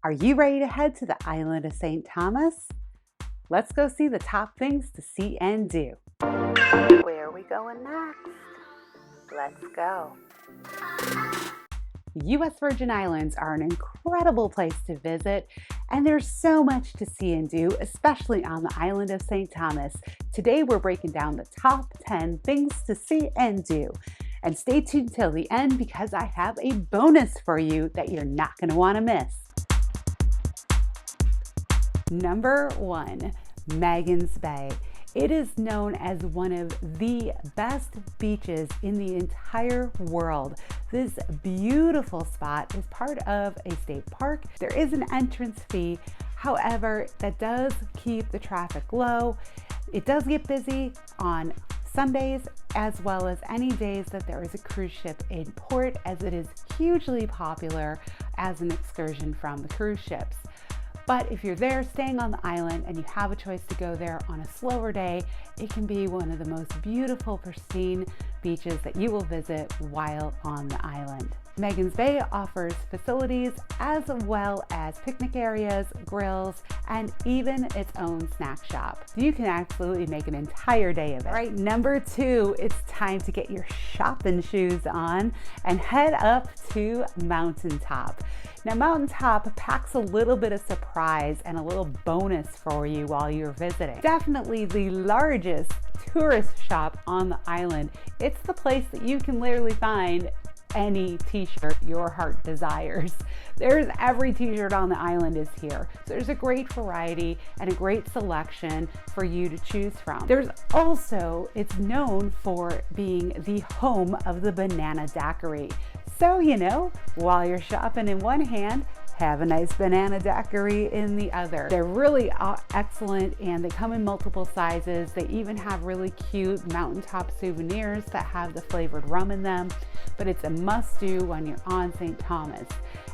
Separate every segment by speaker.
Speaker 1: Are you ready to head to the island of St. Thomas? Let's go see the top things to see and do. Where are we going next? Let's go. The U.S. Virgin Islands are an incredible place to visit, and there's so much to see and do, especially on the island of St. Thomas. Today we're breaking down the top 10 things to see and do. And stay tuned till the end because I have a bonus for you that you're not going to want to miss. Number 1, Magen's Bay. It is known as one of the best beaches in the entire world. This beautiful spot is part of a state park. There is an entrance fee, however, that does keep the traffic low. It does get busy on Sundays as well as any days that there is a cruise ship in port, as it is hugely popular as an excursion from the cruise ships. But if you're there staying on the island and you have a choice to go there on a slower day, it can be one of the most beautiful, pristine beaches that you will visit while on the island. Magen's Bay offers facilities as well as picnic areas, grills, and even its own snack shop. You can absolutely make an entire day of it. All right, number 2, it's time to get your shopping shoes on and head up to Mountaintop. Now, Mountaintop packs a little bit of surprise and a little bonus for you while you're visiting. Definitely the largest tourist shop on the island. It's the place that you can literally find any t-shirt your heart desires. There's every t-shirt on the island is here. So there's a great variety and a great selection for you to choose from. There's also, it's known for being the home of the banana daiquiri. So, you know, while you're shopping in one hand, have a nice banana daiquiri in the other. They're really excellent and they come in multiple sizes. They even have really cute Mountaintop souvenirs that have the flavored rum in them, but it's a must-do when you're on St. Thomas.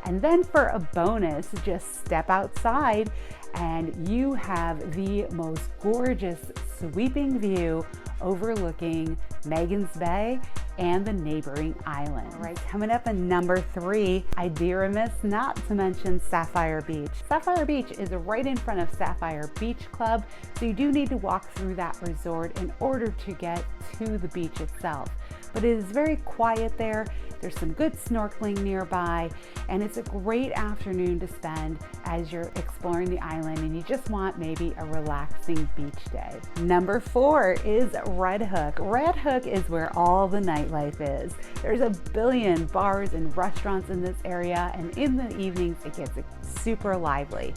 Speaker 1: And then for a bonus, just step outside and you have the most gorgeous sweeping view overlooking Magen's Bay and the neighboring island. All right, coming up at number 3, I'd be remiss not to mention Sapphire Beach. Sapphire Beach is right in front of Sapphire Beach Club, so you do need to walk through that resort in order to get to the beach itself. But it is very quiet there. There's some good snorkeling nearby, and it's a great afternoon to spend as you're exploring the island and you just want maybe a relaxing beach day. Number 4 is Red Hook. Red Hook is where all the nightlife is. There's a billion bars and restaurants in this area, and in the evenings it gets super lively.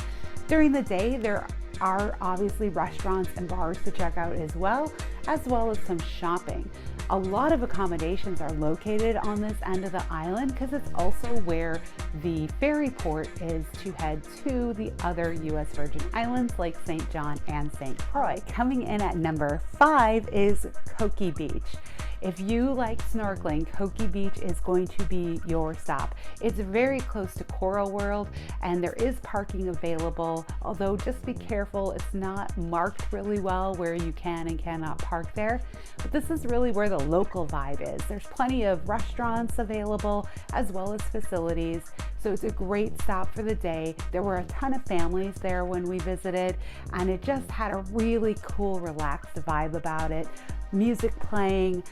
Speaker 1: During the day, there are obviously restaurants and bars to check out as well as some shopping. A lot of accommodations are located on this end of the island because it's also where the ferry port is to head to the other U.S. Virgin Islands like St. John and St. Croix. Coming in at number 5 is Coki Beach. If you like snorkeling, Coki Beach is going to be your stop. It's very close to Coral World and there is parking available, although just be careful, it's not marked really well where you can and cannot park there. But this is really where the local vibe is. There's plenty of restaurants available as well as facilities. So it's a great stop for the day. There were a ton of families there when we visited and it just had a really cool, relaxed vibe about it. Music playing,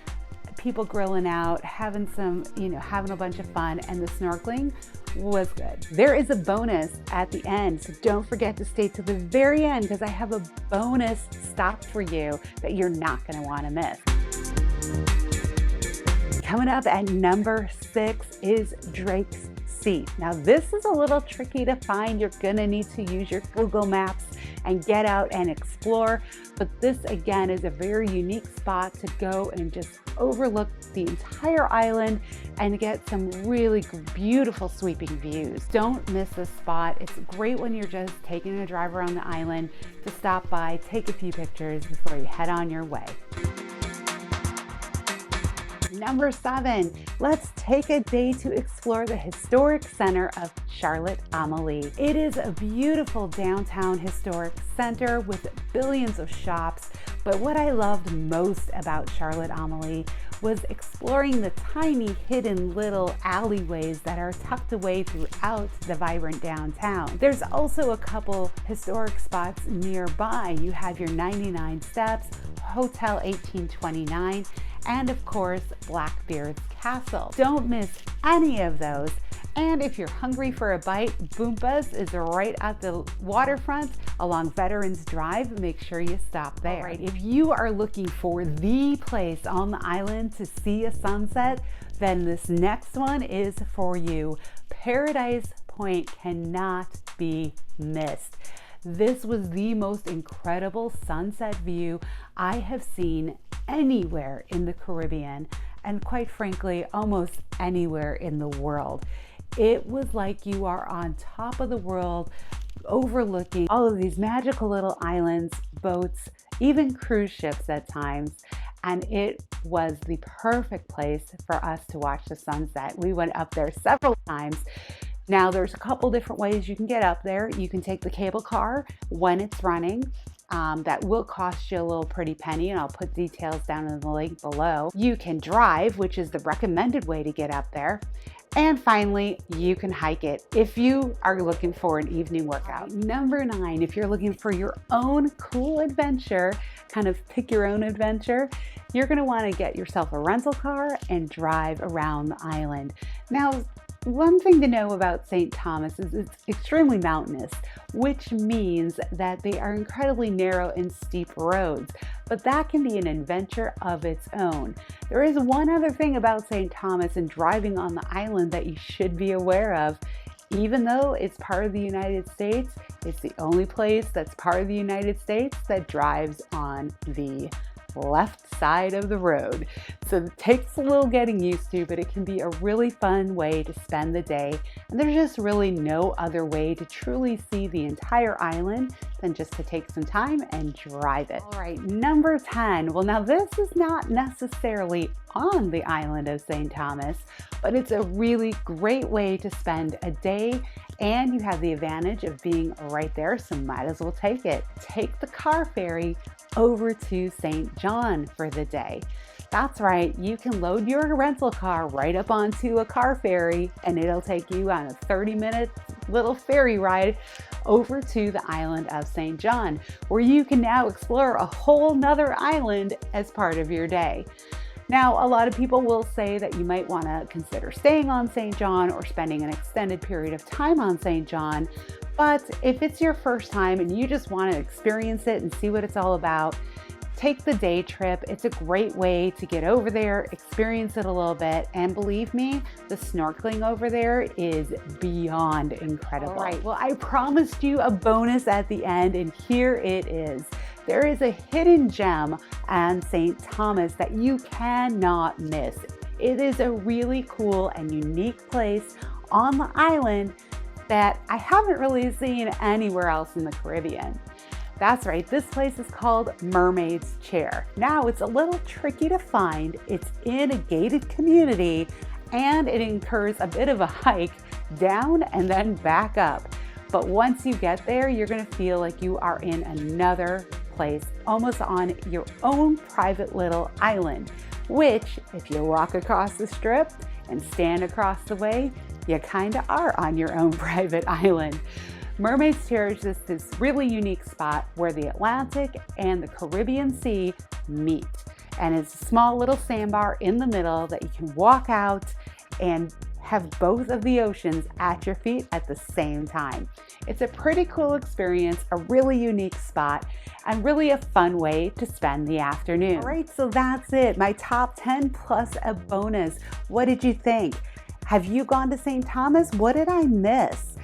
Speaker 1: people grilling out, having a bunch of fun, and the snorkeling was good. There is a bonus at the end, so don't forget to stay to the very end because I have a bonus stop for you that you're not going to want to miss. Coming up at number 6 is Drake's Seat. Now this is a little tricky to find. You're gonna need to use your Google Maps and get out and explore, but this again is a very unique spot to go and just overlook the entire island and get some really beautiful sweeping views. Don't miss this spot. It's great when you're just taking a drive around the island to stop by, take a few pictures before you head on your way. Number 7, let's take a day to explore the historic center of Charlotte Amalie. It is a beautiful downtown historic center with billions of shops, But what I loved most about Charlotte Amalie was exploring the tiny hidden little alleyways that are tucked away throughout the vibrant downtown. There's also a couple historic spots nearby. You have your 99 Steps, Hotel 1829, and of course, Blackbeard's Castle. Don't miss any of those. And if you're hungry for a bite, Boomba's is right at the waterfront along Veterans Drive. Make sure you stop there. All right, if you are looking for the place on the island to see a sunset, then this next one is for you. Paradise Point cannot be missed. This was the most incredible sunset view I have seen anywhere in the Caribbean, and quite frankly, almost anywhere in the world. It was like you are on top of the world, overlooking all of these magical little islands, boats, even cruise ships at times. And it was the perfect place for us to watch the sunset. We went up there several times. Now there's a couple different ways you can get up there. You can take the cable car when it's running. That will cost you a little pretty penny, and I'll put details down in the link below. You can drive, which is the recommended way to get up there. And finally, you can hike it if you are looking for an evening workout. Number 9, if you're looking for your own cool adventure, kind of pick your own adventure, you're gonna wanna get yourself a rental car and drive around the island. Now, one thing to know about St. Thomas is it's extremely mountainous, which means that they are incredibly narrow and steep roads, but that can be an adventure of its own. There is one other thing about St. Thomas and driving on the island that you should be aware of. Even though it's part of the United States, it's the only place that's part of the United States that drives on the left side of the road. So it takes a little getting used to, but it can be a really fun way to spend the day. And there's just really no other way to truly see the entire island than just to take some time and drive it. All right, number 10. Well, now this is not necessarily on the island of St. Thomas, but it's a really great way to spend a day, and you have the advantage of being right there, so might as well take it. Take the car ferry over to St. John for the day. That's right, you can load your rental car right up onto a car ferry, and it'll take you on a 30-minute little ferry ride over to the island of St. John, where you can now explore a whole nother island as part of your day. Now, a lot of people will say that you might want to consider staying on St. John or spending an extended period of time on St. John. But if it's your first time and you just want to experience it and see what it's all about, take the day trip. It's a great way to get over there, experience it a little bit, and believe me, the snorkeling over there is beyond incredible. All right, well, I promised you a bonus at the end, and here it is. There is a hidden gem on St. Thomas that you cannot miss. It is a really cool and unique place on the island that I haven't really seen anywhere else in the Caribbean. That's right, this place is called Mermaid's Chair. Now, it's a little tricky to find. It's in a gated community, and it incurs a bit of a hike down and then back up. But once you get there, you're gonna feel like you are in another place, almost on your own private little island, which, if you walk across the strip and stand across the way, you kinda are on your own private island. Mermaid's Chair is just this really unique spot where the Atlantic and the Caribbean Sea meet. And it's a small little sandbar in the middle that you can walk out and have both of the oceans at your feet at the same time. It's a pretty cool experience, a really unique spot, and really a fun way to spend the afternoon. All right, so that's it. My top 10 plus a bonus. What did you think? Have you gone to St. Thomas? What did I miss?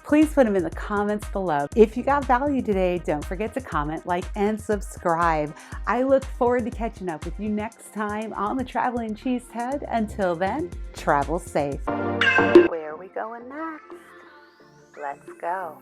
Speaker 1: Please put them in the comments below. If you got value today, don't forget to comment, like, and subscribe. I look forward to catching up with you next time on the Traveling Chzhed. Until then, travel safe. Where are we going next? Let's go.